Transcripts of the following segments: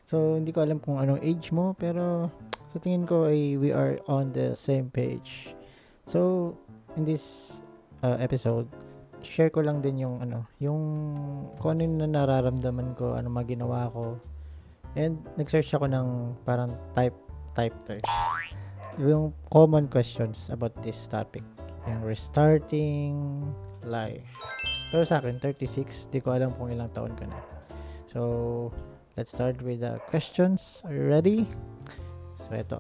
So, hindi ko alam kung anong age mo, pero sa tingin ko ay we are on the same page. So, in this episode, share ko lang din yung yung kung ano yung nararamdaman ko, ano mga ginawa ko. And nag-search ako ng parang type to. Yung common questions about this topic. Yung restarting life. Pero sa akin, 36, di ko alam kung ilang taon ka na. So, let's start with the questions. Are you ready? So, ito.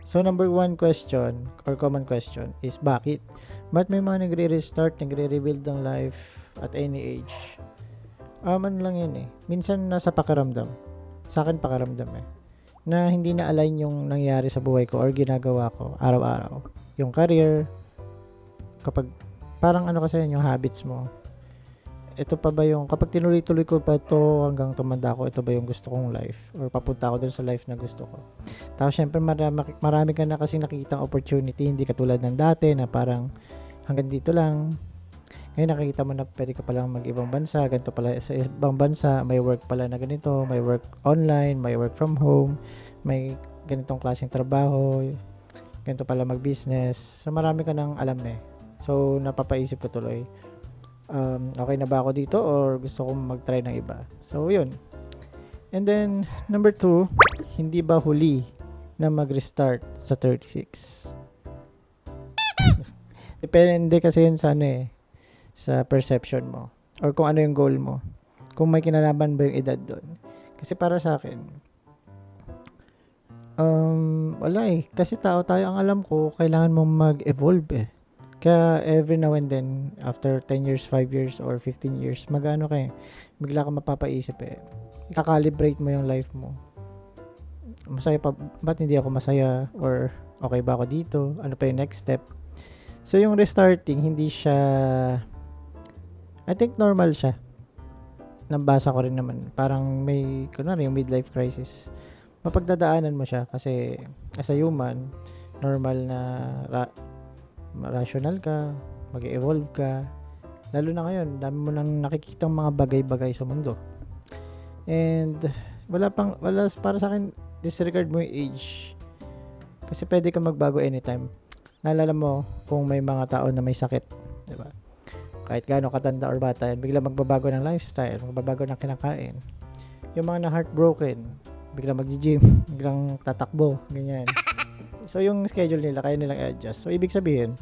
So, number one question or common question is bakit? Ba't may mga nagre-restart, nagre-rebuild ng life at any age? Ano lang yun eh. Minsan nasa pakiramdam. Sa akin pakiramdam eh. Na hindi na-align yung nangyari sa buhay ko or ginagawa ko araw-araw. Yung career, kapag parang kasi yung habits mo. Ito pa ba yung, kapag tinuloy-tuloy ko pa ito hanggang tumanda ko, ito ba yung gusto kong life? Or papunta ako dun sa life na gusto ko? Tapos syempre marami ka na kasi nakikitang opportunity, hindi katulad ng dati na parang hanggang dito lang. Ngayon nakikita mo na pwede ka palang mag-ibang bansa, ganito pala sa ibang bansa, may work pala na ganito, may work online, may work from home, may ganitong klaseng trabaho, ganito pala mag-business. So marami ka nang alam na eh. So napapaisip ko tuloy, okay na ba ako dito or gusto kong mag-try ng iba? So yun. And then number 2, hindi ba huli na mag-restart sa 36? Depende kasi yun sa sa perception mo or kung ano yung goal mo, kung may kinalaman ba yung edad doon. Kasi para sa akin, wala eh, kasi tao tayo, ang alam ko kailangan mong mag-evolve eh. Kaya every now and then, after 10 years, 5 years or 15 years, bigla ka mapapaisip eh, ikakalibrate mo yung life mo. Masaya pa, ba't hindi ako masaya, or okay ba ako dito, ano pa yung next step? So yung restarting, hindi siya, I think normal siya. Nabasa ko rin naman. Parang may, kunwari yung midlife crisis. Mapagdadaanan mo siya kasi as a human, normal na rational ka, mag-evolve ka. Lalo na ngayon, dami mo nang nakikitang mga bagay-bagay sa mundo. And wala para sa akin, disregard mo yung age. Kasi pwede ka magbago anytime. Naalala mo kung may mga tao na may sakit, di ba? Kahit gaano katanda or bata, bigla magbabago ng lifestyle, magbabago ng kinakain. Yung mga na heartbroken, bigla mag-gym, biglang tatakbo, ganyan. So yung schedule nila, kaya nilang adjust. So ibig sabihin,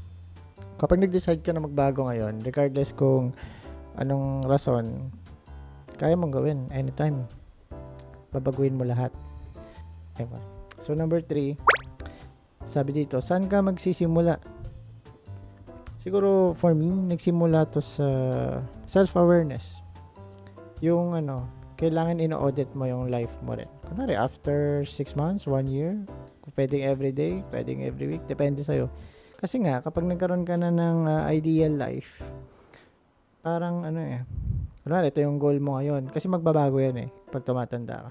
kapag nag-decide ka na magbago ngayon, regardless kung anong rason, kaya mong gawin anytime. Babaguhin mo lahat. Diba? So number 3, sabi dito, saan ka magsisimula? Siguro for me, nagsimula to sa self-awareness. Yung kailangan ino-audit mo yung life mo rin. Kunwari, after 6 months, 1 year, pwedeng everyday, pwedeng every week, depende sa'yo. Kasi nga, kapag nagkaroon ka na ng ideal life, parang kunwari, ito yung goal mo ngayon. Kasi magbabago yan eh, pag tumatanda ka.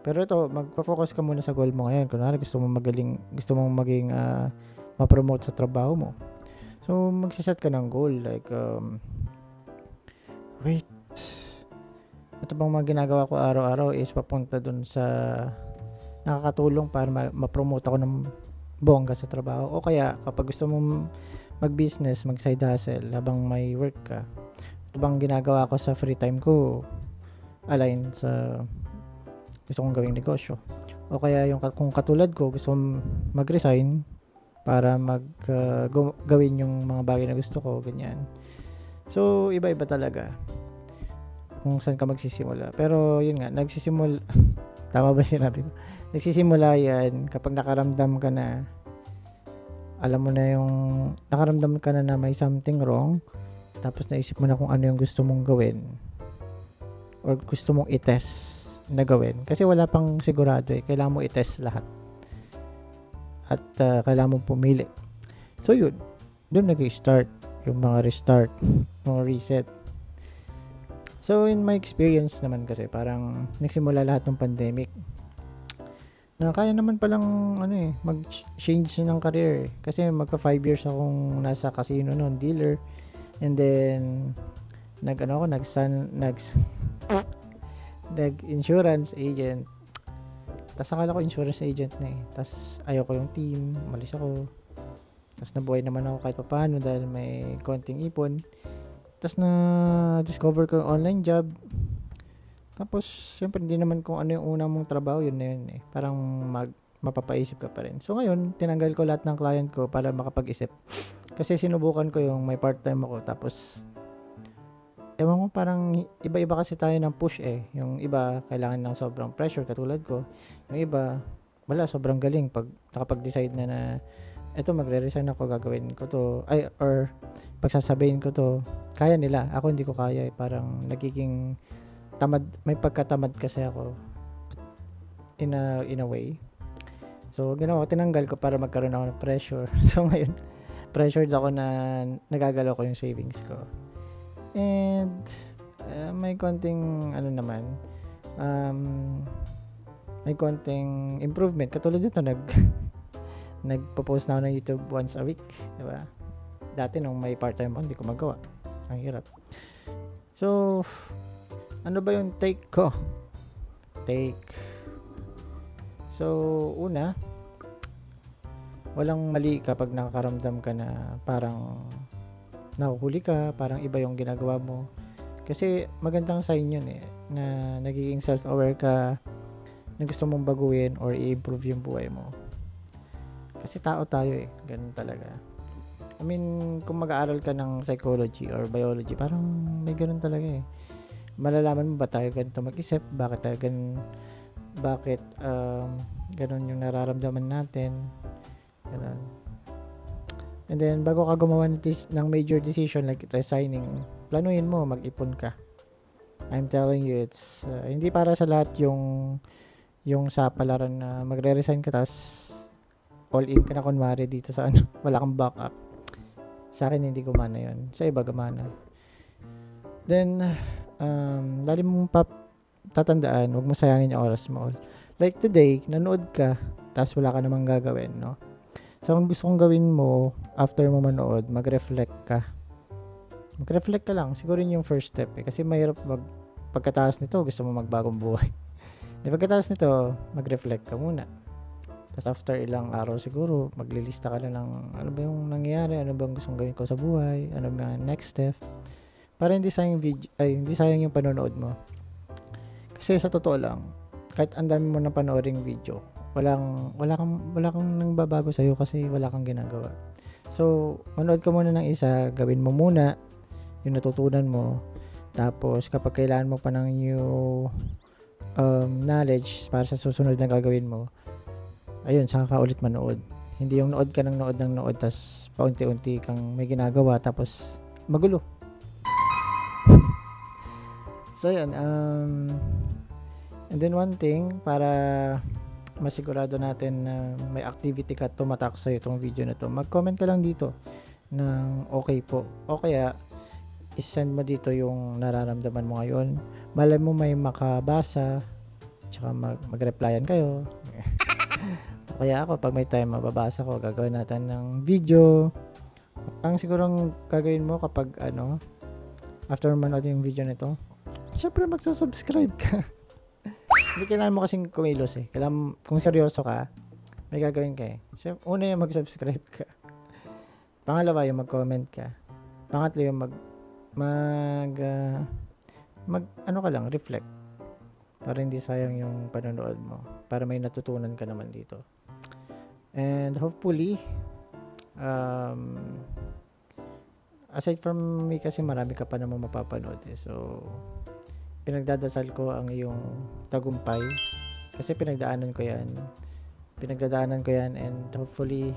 Pero ito, magpa-focus ka muna sa goal mo ngayon. Kunwari, gusto mong maging ma-promote sa trabaho mo. So, magsiset ka ng goal. Like, wait, ito bang mga ginagawa ko araw-araw is papunta dun sa nakakatulong para ma-promote ako ng bongga sa trabaho. O kaya, kapag gusto mong mag-business, mag-side hustle habang may work ka, ito bang ginagawa ko sa free time ko align sa gusto kong gawing negosyo. O kaya, kung katulad ko, gusto kong mag-resign para gawin yung mga bagay na gusto ko, ganyan. So, iba-iba talaga kung saan ka magsisimula. Pero, yun nga, tama ba sinabi ko? Nagsisimula yan kapag nakaramdam ka na, alam mo na nakaramdam ka na may something wrong, tapos naisip mo na kung ano yung gusto mong gawin or gusto mong i-test na gawin. Kasi wala pang sigurado eh. Kailangan mo i-test lahat. At kailangan mong pumili. So yun, doon nag-start yung mga restart, mga reset. So in my experience naman kasi, parang nagsimula lahat ng pandemic. Na kaya naman palang mag-change ng career. Kasi magka 5 years akong nasa casino noon, dealer. nag-insurance agent. Tapos akala ko insurance agent na eh. Tapos ayaw ko yung team, umalis ako. Tapos nabuhay naman ako kahit papaano dahil may konting ipon. Tapos na-discover ko yung online job. Tapos, syempre, hindi naman kung ano yung unang mong trabaho, yun na yun eh. Parang mapapaisip ka pa rin. So, ngayon, tinanggal ko lahat ng client ko para makapag-isip. Kasi sinubukan ko yung may part-time ako. Tapos, ewan ko, parang iba-iba kasi tayo ng push eh. Yung iba, kailangan ng sobrang pressure, katulad ko. Yung iba, wala, sobrang galing. Pag nakapag-decide na eto, magre-resign ako, gagawin ko to. Or pagsasabihin ko to, kaya nila. Ako hindi ko kaya eh. Parang nagiging tamad, may pagkatamad kasi ako in a way. So, ginawa ko, tinanggal ko para magkaroon ako ng pressure. So, ngayon, pressured ako na nagagalaw ko yung savings ko. And, may konting, may konting improvement. Katulad dito, nagpo-post na ako ng YouTube once a week. Diba? Dati, nung may part-time ako, hindi ko magawa. Ang hirap. So, ano ba yung take ko? So, una, walang mali kapag nakakaramdam ka na parang nahuhuli ka, parang iba yung ginagawa mo. Kasi magandang sign yun eh, na nagiging self-aware ka, na gusto mong baguhin or i-improve yung buhay mo. Kasi tao tayo eh, ganun talaga. I mean, kung mag-aaral ka ng psychology or biology, parang may ganun talaga eh. Malalaman mo ba tayo ganito mag-isip, bakit ganun yung nararamdaman natin, ganun. And then bago ka gumawa ng major decision like resigning, planuhin mo, mag-ipon ka. I'm telling you, it's hindi para sa lahat yung sa palaran na magre-resign ka tas all in ka na kunwari dito sa wala kang backup. Sa akin hindi gumana yun, sa iba gumana. Then lalo mong tatandaan, huwag mo sayangin yung oras mo. Like today, nanood ka, tapos wala ka namang gagawin, no? So, kung gusto kong gawin mo, after mo manood, mag-reflect ka. Mag-reflect ka lang. Siguro yun yung first step eh. Kasi mahirap pagkatapos nito, gusto mo magbagong buhay. Pagkatapos nito, mag-reflect ka muna. Tapos after ilang araw siguro, maglilista ka na ng ano ba yung nangyayari, ano bang gustong gawin ko sa buhay, ano ba next step. Para hindi sayang hindi sayang yung panonood mo. Kasi sa totoo lang, kahit ang dami mo na panooring video, wala kang nang babago sa iyo kasi wala kang ginagawa. So, manood ka muna ng isa, gawin mo muna yung natutunan mo. Tapos kapag kailangan mo pa ng new knowledge para sa susunod na gagawin mo, ayun, saka ka ulit manood. Hindi yung nood ka ng nood tas paunti-unti kang may ginagawa tapos magulo. So yun, and then one thing, para masigurado natin na may activity ka tumatak sa itong video na to, mag-comment ka lang dito ng okay po. O kaya, isend mo dito yung nararamdaman mo ngayon. Malay mo may makabasa, tsaka mag-replyan kayo. O kaya ako, pag may time mababasa ko, gagawin natin ng video. Ang sigurong gagawin mo kapag after manood yung video nito, syempre magsusubscribe ka. Hindi kailangan mo kasing kumilos eh. Kailangan, kung seryoso ka, may gagawin ka eh. So, una yung mag-subscribe ka. Pangalawa yung mag-comment ka. Pangatlo yung reflect. Para hindi sayang yung panonood mo. Para may natutunan ka naman dito. And hopefully, aside from me kasi marami ka pa naman mapapanood eh. So, pinagdadasal ko ang iyong tagumpay kasi pinagdadaanan ko yan and hopefully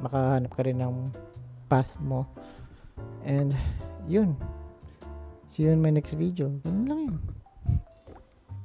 makahanap ka rin ng path mo. And yun, see you in my next video. Ganun lang yun.